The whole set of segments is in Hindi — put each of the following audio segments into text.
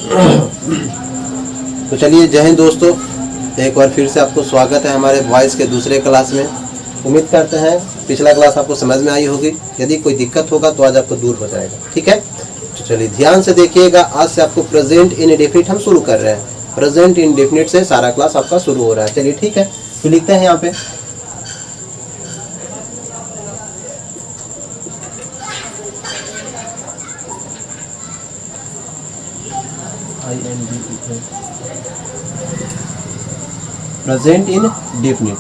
तो चलिए, जय हिंद दोस्तों। एक बार फिर से आपको स्वागत है हमारे वॉइस के दूसरे क्लास में। उम्मीद करते हैं पिछला क्लास आपको समझ में आई होगी। यदि कोई दिक्कत होगा तो आज आपको दूर हो जाएगा, ठीक है। तो चलिए ध्यान से देखिएगा। आज से आपको प्रेजेंट इंडेफिनिट हम शुरू कर रहे हैं। प्रेजेंट इंडेफिनिट से सारा क्लास आपका शुरू हो रहा है। चलिए ठीक है, तो लिखते हैं यहाँ पे प्रेजेंट इंडेफिनिट।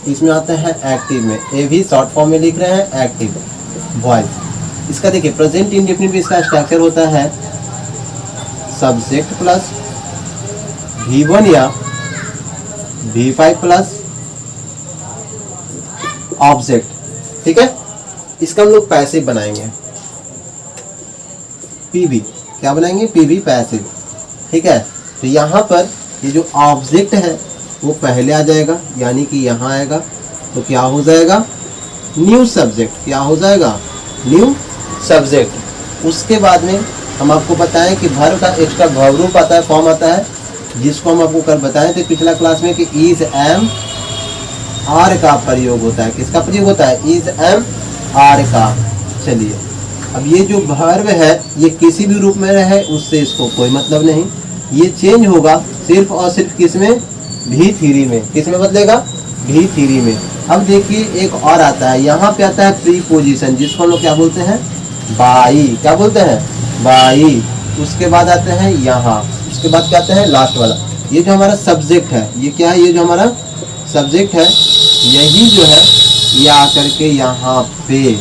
इसमें आता है एक्टिव में, ए भी शॉर्ट फॉर्म में लिख रहे हैं एक्टिव वॉइस। इसका देखिए प्रेजेंट इंडेफिनिट में इसका स्ट्रक्चर होता है सब्जेक्ट प्लस V1 या V5 प्लस ऑब्जेक्ट, ठीक है। इसका हम लोग पैसिव बनाएंगे, पीवी। क्या बनाएंगे? पीवी पैसिव, ठीक है। तो यहाँ पर ये जो ऑब्जेक्ट है वो पहले आ जाएगा, यानी कि यहाँ आएगा। तो क्या हो जाएगा? New subject. क्या हो जाएगा? New subject. उसके बाद में हम आपको बताएं कि वर्ब का एक्स्ट्रा वर्ब रूप आता है, फॉर्म आता है, जिसको हम आपको कल बताए थे पिछला क्लास में कि इज एम आर का प्रयोग होता है। किसका प्रयोग होता है? इज एम आर का। चलिए, अब ये जो वर्ब है ये किसी भी रूप में रहे उससे इसको कोई मतलब नहीं। ये चेंज होगा सिर्फ और सिर्फ किसमें? V3 में। किसमें बदलेगा? V3 में। अब देखिए एक और आता है, यहाँ पे आता है प्रीपोजिशन, जिसको हम लोग क्या बोलते हैं? बाई। क्या बोलते हैं? बाई। उसके बाद आते हैं यहाँ, उसके बाद क्या आता है? लास्ट वाला। ये जो हमारा सब्जेक्ट है, ये क्या है? ये जो हमारा सब्जेक्ट है, यही जो है ये आकर के यहाँ पे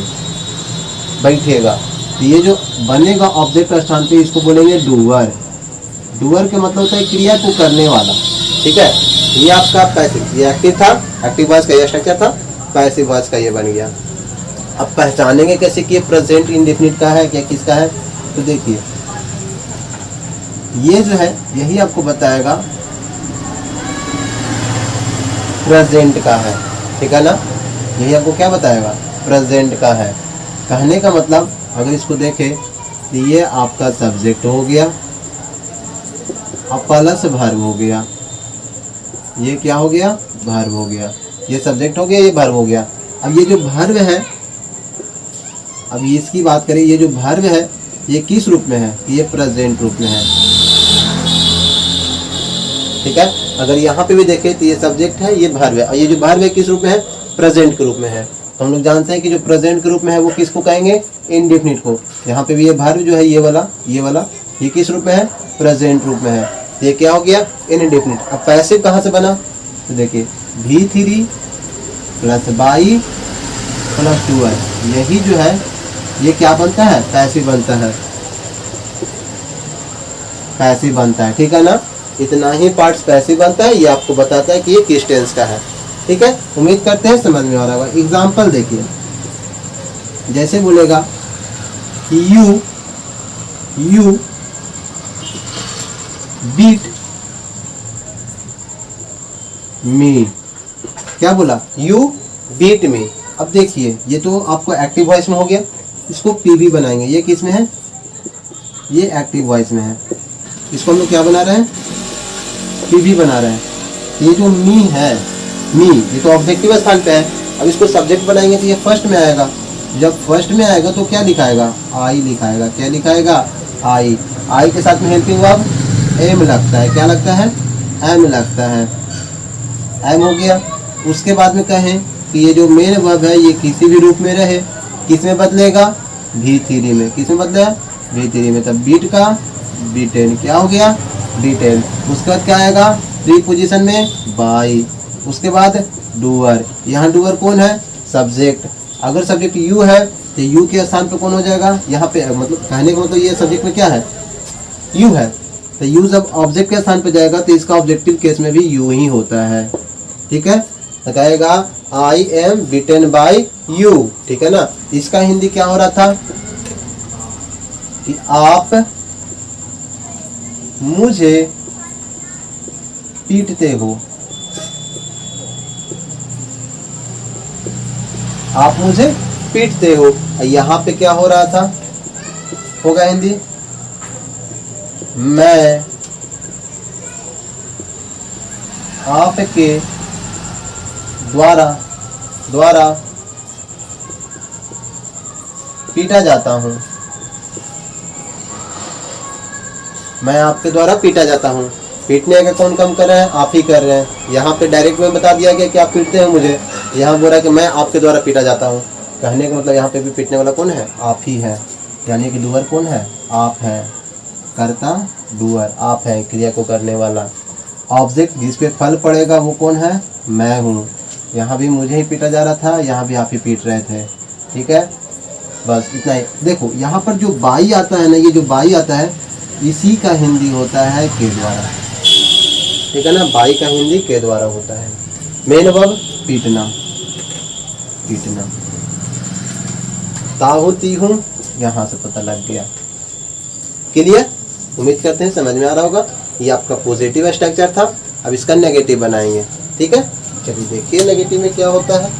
बैठेगा। तो ये जो बनेगा ऑब्जेक्ट का स्थान पे, इसको बोलेंगे डूअर। डूअर का मतलब होता है क्रिया को करने वाला, ठीक है। ये आपका पैसिव, ये एक्टिव था, एक्टिव वॉइस का ये स्ट्रक्चर था, पैसिव वॉइस का ये बन गया। अब पहचानेंगे कैसे कि ये प्रेजेंट इंडेफिनिट का है क्या किसका है? तो देखिए ये जो है यही आपको बताएगा प्रेजेंट का है, ठीक है ना। यही आपको क्या बताएगा? प्रेजेंट का है। कहने का मतलब अगर इसको देखें तो ये आपका सब्जेक्ट हो गया, अब प्लस वर्ब हो गया। ये क्या हो गया? वर्ब हो गया। ये सब्जेक्ट हो गया, ये वर्ब हो गया। अब ये जो वर्ब है, अब इसकी बात करें, ये जो वर्ब है ये किस रूप में है? ये प्रेजेंट रूप में है, ठीक है। अगर यहाँ पे भी देखें तो ये सब्जेक्ट है, ये वर्ब है, और ये जो वर्ब है किस रूप में है? प्रेजेंट के रूप में है। तो हम लोग जानते हैं कि जो प्रेजेंट के रूप में है वो किसको कहेंगे? इंडेफिनिट को। यहाँ पे भी ये वर्ब जो है ये वाला ये किस रूप में है? प्रेजेंट रूप में है। ये क्या हो गया? इंडेफिनिट। अब पैसिव कहाँ से बना? तो देखिए V3 plus by plus doer, यही जो है ये क्या बनता है? पैसिव बनता है, पैसिव बनता है, ठीक है ना। इतना ही पार्ट्स पैसिव बनता है। ये आपको बताता है कि ये किस टेंस का है, ठीक है। उम्मीद करते हैं समझ में आ रहा होगा। एग्जाम्पल देखिए, जैसे बोलेगा यू बीट मी। क्या बोला? You beat me. अब देखिए ये तो आपको एक्टिव वॉइस में हो गया, इसको पीवी बनाएंगे। ये किस में है? ये एक्टिव वॉइस में है। इसको हम लोग क्या बना रहे हैं? पीवी बना रहे हैं। ये जो मी है, मी ये तो ऑब्जेक्टिव स्थान पे है। अब इसको सब्जेक्ट बनाएंगे तो ये फर्स्ट में आएगा। जब फर्स्ट में आएगा तो क्या लिखाएगा? आई लिखाएगा। क्या लिखाएगा? आई। आई के साथ में हेल्पिंग वर्ब एम लगता है। क्या लगता है? एम लगता है। एम हो गया। उसके बाद में कहें कि ये जो मेन वर्ब है ये किसी भी रूप में रहे, किस में बदलेगा? V3 में। किस में बदलेगा? V3 में। तब बीट का B10 क्या हो गया? B10। उसके बाद क्या आएगा? प्रीपोजिशन में बाई। उसके बाद डूअर। यहाँ डूअर कौन है? सब्जेक्ट। अगर सब्जेक्ट यू है तो यू के स्थान पे कौन हो जाएगा? यहाँ पे मतलब कहने का मतलब ये सब्जेक्ट में क्या है? यू है। तो यू जब ऑब्जेक्ट के स्थान पे जाएगा तो इसका ऑब्जेक्टिव केस में भी यू ही होता है, ठीक है। तो कहेगा I am beaten by you, ठीक है ना। इसका हिंदी क्या हो रहा था कि आप मुझे पीटते हो। आप मुझे पीटते हो। यहाँ पे क्या हो रहा था? होगा हिंदी मैं आपके द्वारा पीटा जाता हूँ। मैं आपके द्वारा पीटा जाता हूँ। पीटने का कौन काम कर रहा है? आप ही कर रहे हैं। यहाँ पे डायरेक्ट में बता दिया गया कि आप पीटते हैं मुझे। यहाँ बोल रहा है कि मैं आपके द्वारा पीटा जाता हूँ। कहने का मतलब यहाँ पे भी पीटने वाला कौन है? आप ही है। यानी कि डूअर कौन है? आप है। कर्ता डूअर, आप है क्रिया को करने वाला। ऑब्जेक्ट जिस पे फल पड़ेगा वो कौन है? मैं हूँ। यहाँ भी मुझे ही पीटा जा रहा था, यहाँ भी आप ही पीट रहे थे। ठीक है, बस इतना ही। देखो यहाँ पर जो बाई आता है ना, ये जो बाई आता है इसी का हिंदी होता है के द्वारा। ठीक है ना, बाई का हिंदी के द्वारा होता है। मेन वर्ब पीटना, पीटना। ताहूती हूँ, यहाँ से पता लग गया। क्लियर? उम्मीद करते हैं समझ में आ रहा होगा। ये आपका पॉजिटिव स्ट्रक्चर था। अब इसका नेगेटिव बनाएंगे। ठीक है, चलिए देखिए नेगेटिव में क्या होता है।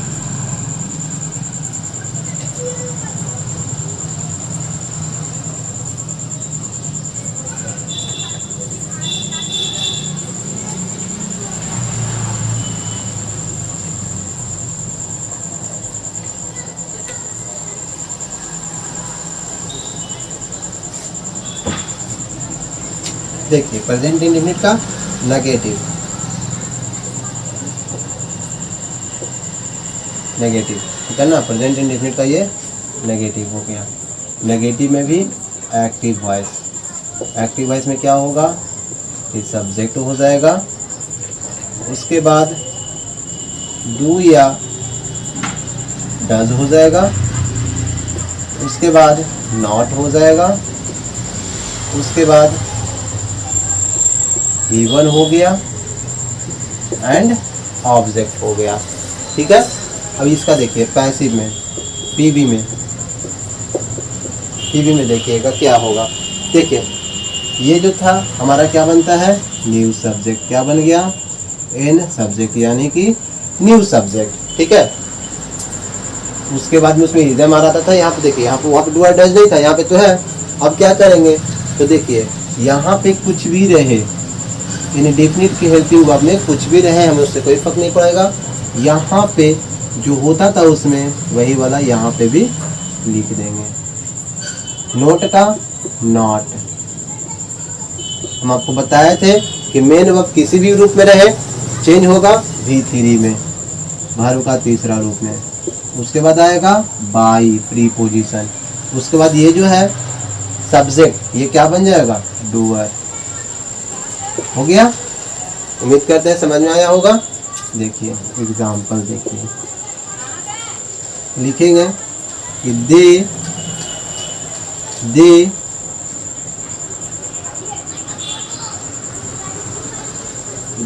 देखिए प्रेजेंट इंडेफिनिट का नेगेटिव, नेगेटिव। ठीक है ना, प्रेजेंट इंडेफिनिट का ये नेगेटिव हो गया। नेगेटिव में भी एक्टिव वॉइस। एक्टिव वॉइस में क्या होगा? ये सब्जेक्ट हो जाएगा, उसके बाद डू या डज हो जाएगा, उसके बाद नॉट हो जाएगा, उसके बाद इवन हो गया एंड ऑब्जेक्ट हो गया। ठीक है, अब इसका देखिए पैसिव में, पीवी में, पीवी में देखिएगा क्या होगा। देखिए ये जो था हमारा क्या बनता है? New subject. क्या बन गया? एन सब्जेक्ट, यानी कि न्यू सब्जेक्ट। ठीक है, उसके बाद में उसमें इजम आ रहा था। यहाँ पे देखिए, यहाँ पे वहाँ पे डू और डज नहीं था, यहाँ पे तो है। अब क्या करेंगे? तो देखिए यहाँ पे कुछ भी रहे, इन डेफिनिट की हेल्पिंग वर्ब में कुछ भी रहे, हमें उससे कोई फर्क नहीं पड़ेगा। यहाँ पे जो होता था उसमें वही वाला यहाँ पे भी लिख देंगे। नोट का नॉट, हम आपको बताए थे कि मेन वर्ब किसी भी रूप में रहे चेंज होगा V3 में, वर्ब का तीसरा रूप में। उसके बाद आएगा बाई प्रीपोजिशन। उसके बाद ये जो है सब्जेक्ट, ये क्या बन जाएगा? डूअर। हो गया? उम्मीद करते हैं समझ में आया होगा। देखिए एग्जाम्पल देखिए, लिखेंगे कि they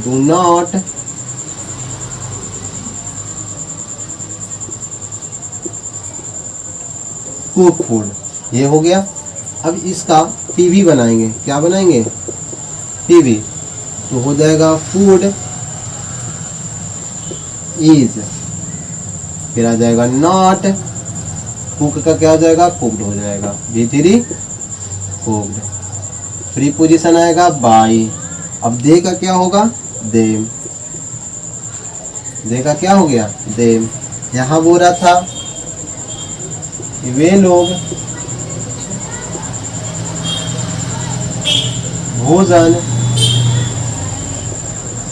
do not cook food. ये हो गया। अब इसका पीवी बनाएंगे। क्या बनाएंगे? पीवी। तो हो जाएगा फूड इज, फिर आ जाएगा नॉट, कुक का क्या हो जाएगा? कुकड हो जाएगा। V3 cooked. प्रीपोजिशन आएगा बाई। अब दे का क्या होगा? देम। दे का क्या हो गया? देम। यहाँ बोल रहा था कि वे लोग भोजन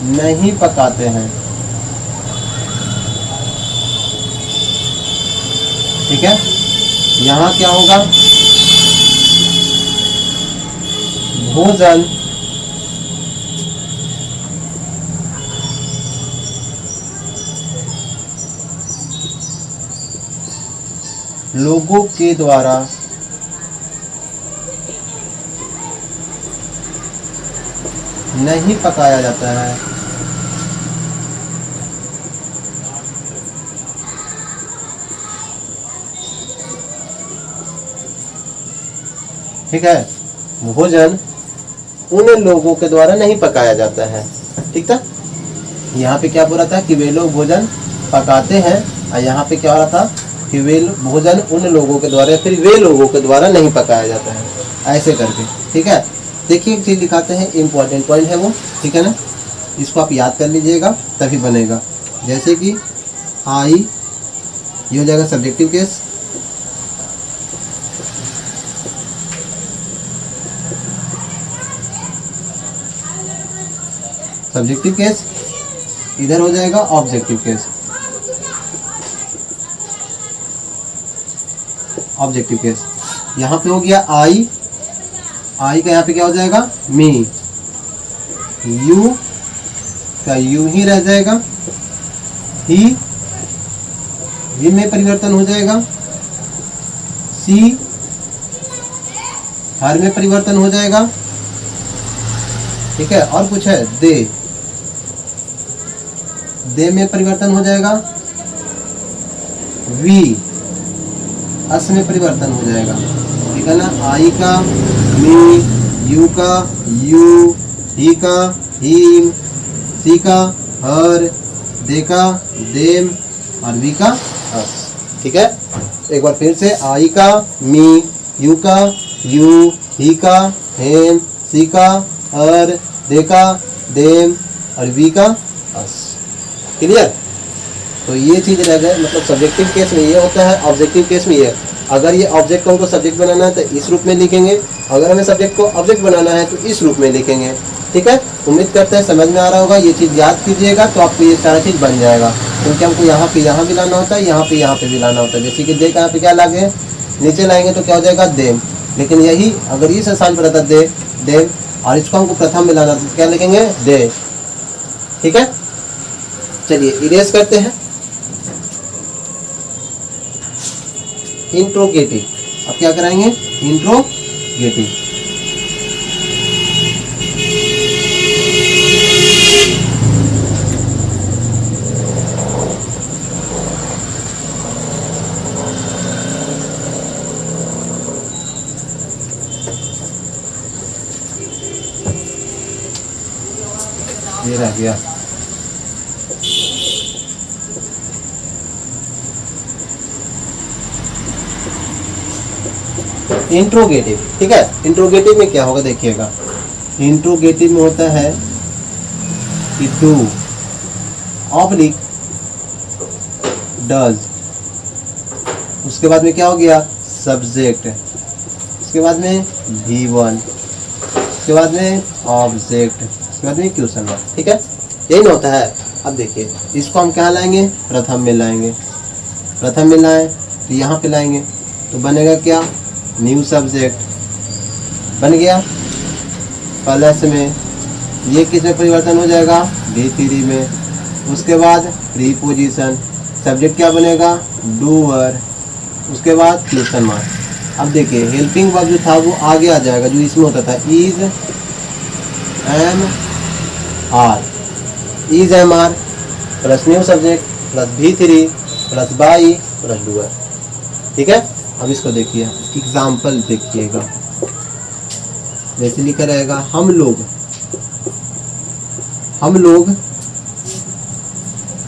नहीं पकाते हैं। ठीक है, यहाँ क्या होगा? भोजन लोगों के द्वारा नहीं पकाया जाता है। ठीक है, भोजन उन लोगों के द्वारा नहीं पकाया जाता है। ठीक था, यहाँ पे क्या बोला था कि वे लोग भोजन पकाते हैं, और यहाँ पे क्या हो रहा था कि वे भोजन उन लोगों के द्वारा, फिर वे लोगों के द्वारा नहीं पकाया जाता है, ऐसे करके। ठीक है, देखिए एक चीज़ दिखाते हैं, इम्पॉर्टेंट पॉइंट है वो, ठीक है ना, इसको आप याद कर लीजिएगा तभी बनेगा। जैसे कि आई, ये हो जाएगा सब्जेक्टिव केस, सब्जेक्टिव केस, इधर हो जाएगा ऑब्जेक्टिव केस, ऑब्जेक्टिव केस। यहाँ पे हो गया आई, आई का यहाँ पे क्या हो जाएगा, मी, यू का यू ही रह जाएगा, ही में परिवर्तन हो जाएगा, सी हर में परिवर्तन हो जाएगा, ठीक है। और कुछ है, दे में परिवर्तन हो जाएगा, वी अस में परिवर्तन हो जाएगा, ठीक है ना। आई का मी, यू का यू, ही का हीम, सी का हर, दे का देम और वी का अस, ठीक है। एक बार फिर से, आई का मी, यू का यू, ही का हेम, सी का हर, दे का देम और वी का अस। क्लियर? तो ये चीज़ रह गए, मतलब सब्जेक्टिव केस में ये होता है, ऑब्जेक्टिव केस में ये। अगर ये ऑब्जेक्ट को हमको सब्जेक्ट बनाना है तो इस रूप में लिखेंगे, अगर हमें सब्जेक्ट को ऑब्जेक्ट बनाना है तो इस रूप में लिखेंगे, ठीक है। उम्मीद करते हैं समझ में आ रहा होगा, ये चीज़ याद कीजिएगा तो आपको ये सारा चीज़ बन जाएगा। क्योंकि हमको यहाँ पे यहाँ भी लाना होता है, यहाँ पे भी लाना होता है। जैसे कि दे का यहाँ पे क्या लागे, नीचे लाएंगे तो क्या हो जाएगा, देम। लेकिन यही अगर इस स्थान पर रहता दे, देम, और इसको हमको प्रथम में लाना तो क्या लिखेंगे, दे, ठीक है। चलिए इरेज करते हैं। इंट्रोगेटिव, अब क्या कराएंगे, इंट्रोगेटिव। ये रह गया। इंट्रोगेटिव, ठीक है। इंट्रोगेटिव में क्या होगा देखिएगा, इंट्रोगेटिव में होता है कि डू ऑब्लिक डज, उसके बाद में क्या हो गया, सब्जेक्ट, उसके बाद में V1, उसके बाद में ऑब्जेक्ट, उसके बाद में क्वेश्चन मार्क, ठीक है। यही ना होता है। अब देखिए इसको हम क्या लाएंगे, प्रथम में लाएंगे। प्रथम में लाएं तो यहाँ पे लाएंगे तो बनेगा क्या, न्यू सब्जेक्ट बन गया, प्लस में ये किस में परिवर्तन हो जाएगा, V3 में। उसके बाद प्रीपोजिशन, सब्जेक्ट क्या बनेगा, डूअर, उसके बाद क्वेश्चन मार्क। अब देखिए हेल्पिंग वर्ब जो था वो आगे आ जाएगा, जो इसमें होता था is M R, is M R plus new subject plus V3 plus by plus doer, ठीक है। अब इसको देखिए, एग्जाम्पल देखिएगा, जैसे लिखा रहेगा, हम लोग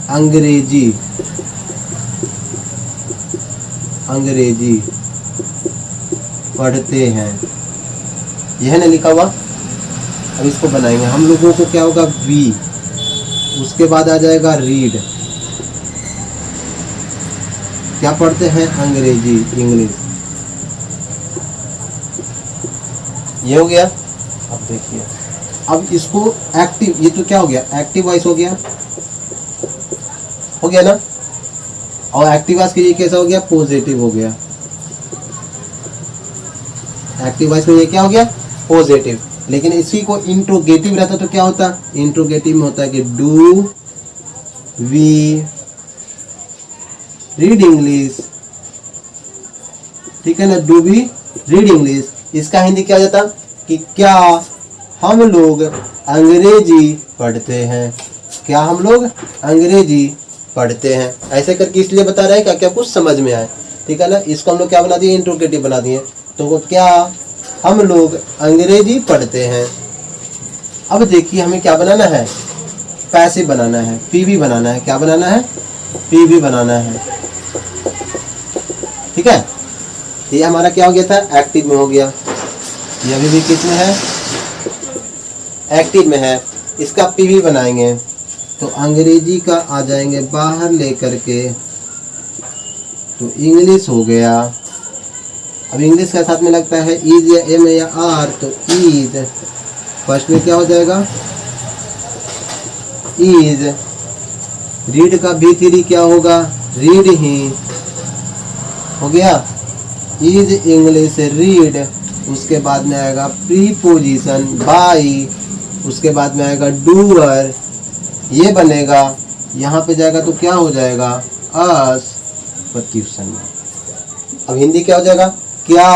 अंग्रेजी पढ़ते हैं, यह है ना लिखा हुआ। अब इसको बनाएंगे, हम लोगों को क्या होगा, वी, उसके बाद आ जाएगा रीड, क्या पढ़ते हैं, अंग्रेजी, इंग्लिश, ये हो गया। अब देखिए, अब इसको एक्टिव, ये तो क्या हो गया, एक्टिव वॉइस हो गया ना। और एक्टिव वॉइस के लिए कैसा हो गया, पॉजिटिव हो गया। एक्टिव वॉइस में ये क्या हो गया, पॉजिटिव। लेकिन इसी को इंट्रोगेटिव रहता तो क्या होता, इंट्रोगेटिव में होता है कि डू वी रीड इंग्लिश, ठीक है ना, डू वी रीड इंग्लिश। इसका हिंदी क्या हो जाता कि क्या हम लोग अंग्रेजी पढ़ते हैं, क्या हम लोग अंग्रेजी पढ़ते हैं। ऐसे करके इसलिए बता रहे हैं क्या क्या कुछ समझ में आए, ठीक है ना। इसको हम लोग क्या बना दिए, इंट्रोगेटिव बना दिए। तो वो क्या, हम लोग अंग्रेजी पढ़ते हैं। अब देखिए हमें क्या बनाना है, पैसिव बनाना है, पीवी बनाना है। क्या बनाना है, पीवी बनाना है, ठीक है। ये हमारा क्या हो गया था, एक्टिव में हो गया। ये अभी भी किस में है, एक्टिव में है, इसका पीवी बनाएंगे तो अंग्रेजी का आ जाएंगे बाहर लेकर के, तो इंग्लिश हो गया। अब इंग्लिश के साथ में लगता है इज या एम या आर, तो इज फर्स्ट में क्या हो जाएगा इज। रीड का भी3 क्या होगा रीड ही हो गया, इज इंग्लिश रीड। उसके बाद में आएगा प्रीपोजिशन बाई, उसके बाद में आएगा डूअर, ये बनेगा। यहाँ पे जाएगा तो क्या हो जाएगा अस प्रत्युत्तर में। अब हिंदी क्या हो जाएगा, क्या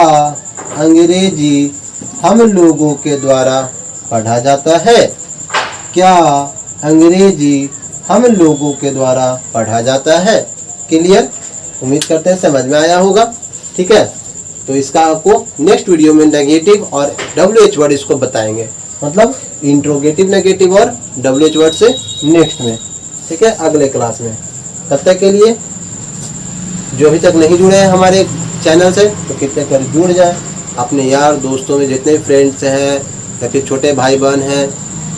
अंग्रेजी हम लोगों के द्वारा पढ़ा जाता है, क्या अंग्रेजी हम लोगों के द्वारा पढ़ा जाता है। क्लियर, उम्मीद करते हैं समझ में आया होगा। ठीक है, तो इसका आपको नेक्स्ट वीडियो में नेगेटिव और WH वर्ड इसको बताएंगे, मतलब इंट्रोगेटिव नेगेटिव और WH वर्ड से नेक्स्ट में। ठीक है, अगले क्लास में। तब तक के लिए जो अभी तक नहीं जुड़े हैं हमारे चैनल से तो कृपया कर जुड़ जाए। अपने यार दोस्तों में जितने फ्रेंड्स हैं या फिर छोटे भाई बहन हैं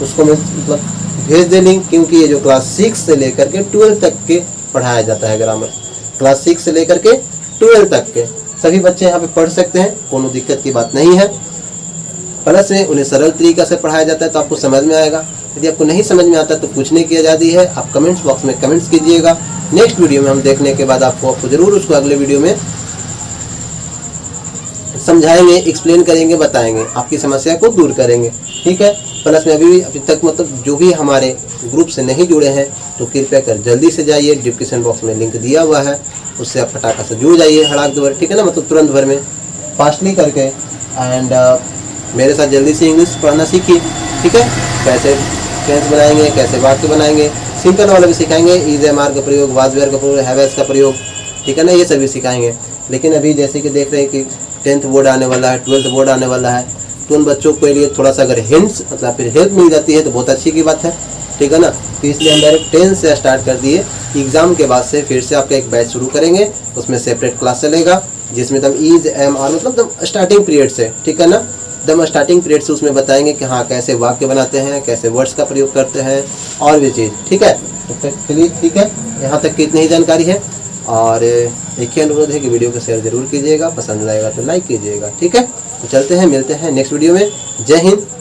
उसको मतलब भेज दे लिंक, क्योंकि ये जो क्लास 6 से लेकर के 12 तक के पढ़ाया जाता है ग्रामर। क्लास 6 से लेकर के 12 तक के सभी बच्चे यहाँ पे पढ़ सकते हैं, कोनो दिक्कत की बात नहीं है। प्लस में उन्हें सरल तरीका से पढ़ाया जाता है तो आपको समझ में आएगा। यदि आपको नहीं समझ में आता तो पूछने की आज़ादी है, आप कमेंट्स बॉक्स में कमेंट्स कीजिएगा। नेक्स्ट वीडियो में हम देखने के बाद आपको जरूर उसको अगले वीडियो में समझाएंगे, एक्सप्लेन करेंगे, बताएंगे, आपकी समस्या को दूर करेंगे। ठीक है, प्लस में अभी तक मतलब जो भी हमारे ग्रुप से नहीं जुड़े हैं तो कृपया कर जल्दी से जाइए, डिस्क्रिप्शन बॉक्स में लिंक दिया हुआ है, उससे आप फटाका से जुड़ जाइए हड़ाक दो। ठीक है ना, मतलब तुरंत भर में फास्टली करके। एंड मेरे साथ जल्दी से इंग्लिश पढ़ना सीखिए। ठीक है, कैसे टेंस बनाएंगे, कैसे वाक्य बनाएंगे, सिंपल वाला भी सिखाएंगे, इज एम आर का प्रयोग, वाज वेयर का प्रयोग, हैव हैज का प्रयोग। ठीक है ना, ये सभी सिखाएंगे। लेकिन अभी जैसे कि देख रहे हैं कि 10th बोर्ड आने वाला है, 12th बोर्ड आने वाला है, तो उन बच्चों के लिए थोड़ा सा अगर हिंट्स मतलब फिर हेल्प मिल जाती है तो बहुत अच्छी की बात है। ठीक है ना, तो इसलिए हम डायरेक्ट 10 से स्टार्ट कर दिए। एग्जाम के बाद से फिर से आपका एक बैच शुरू करेंगे, उसमें सेपरेट क्लास चलेगा जिसमें दम इज एम आर मतलब दम स्टार्टिंग पीरियड से। ठीक है ना, दम स्टार्टिंग पीरियड से उसमें बताएंगे कि हाँ कैसे वाक्य बनाते हैं, कैसे वर्ड्स का प्रयोग करते हैं और भी चीज़। ठीक है, तो चलिए ठीक है, यहाँ तक की इतनी ही जानकारी है। और एक ही अनुरोध है कि वीडियो को शेयर जरूर कीजिएगा, पसंद आएगा तो लाइक कीजिएगा। ठीक है, तो चलते हैं, मिलते हैं नेक्स्ट वीडियो में। जय हिंद।